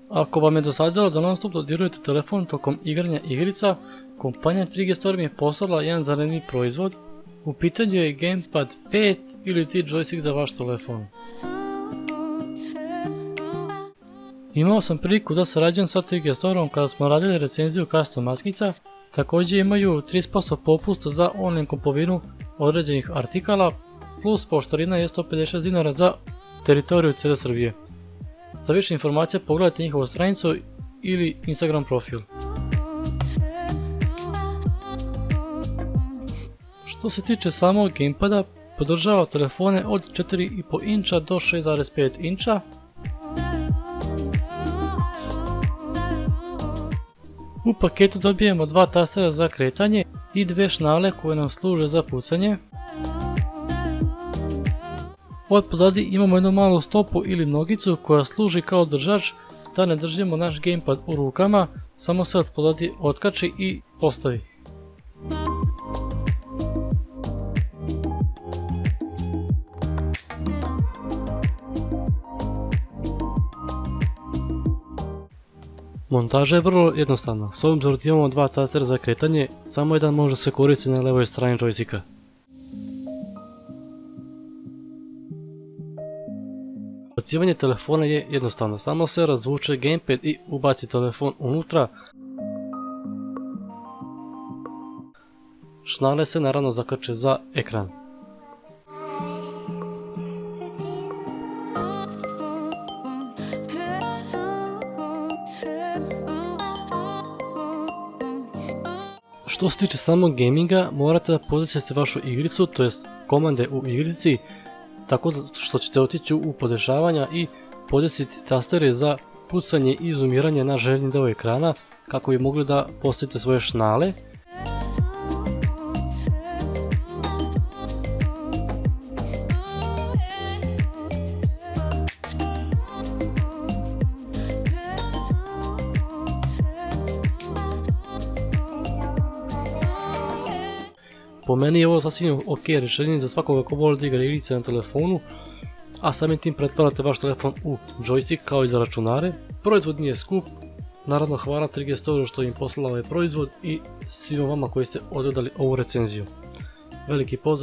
Ako vam je dosadilo da non stop dodirujete telefon tokom igranja igrica, kompanija 3G Storm je poslala jedan zanimljiv proizvod. U pitanju je Gamepad 5 ili ti joystick za vaš telefon. Imao sam priliku da sarađujem sa 3G Stormom kada smo radili recenziju custom maskica. Također imaju 30% popusta za online kupovinu određenih artikala, plus poštarina je 156 dinara za teritoriju cijele Srbije. Za više informacija pogledajte njihovu stranicu ili Instagram profil. Što se tiče samog gamepada, podržava telefone od 4,5 inča do 6,5 inča. U paketu dobijemo dva tastera za kretanje i dve šnale koje nam služe za pucanje. Od pozadi imamo jednu malu stopu ili nogicu koja služi kao držač da ne držimo naš gamepad u rukama, samo se od pozadi otkači i postavi. Montaža je vrlo jednostavna, s obzirom da imamo dva tastera za kretanje, samo jedan može se koristiti na levoj strani joysticka. Ubacivanje telefona je jednostavno, samo se razvuče gamepad i ubaci telefon unutra. Šnale se naravno zakače za ekran. Što se tiče samog gaminga, morate da posjećate vašu igricu, to jest komande u igrici, tako što ćete otići u podešavanja i podesiti tastere za pucanje i zoomiranje na željeni deo ekrana kako bi mogli da postavite svoje šnale. Po meni je ovo sasvim ok rješenje za svakoga ko voli da igra igrice na telefonu, a samim tim pretvarate vaš telefon u joystick kao i za računare. Proizvod nije skup, naravno hvala 3G Stormu što im poslala ovaj proizvod i svima vama koji ste odgledali ovu recenziju. Veliki pozdrav!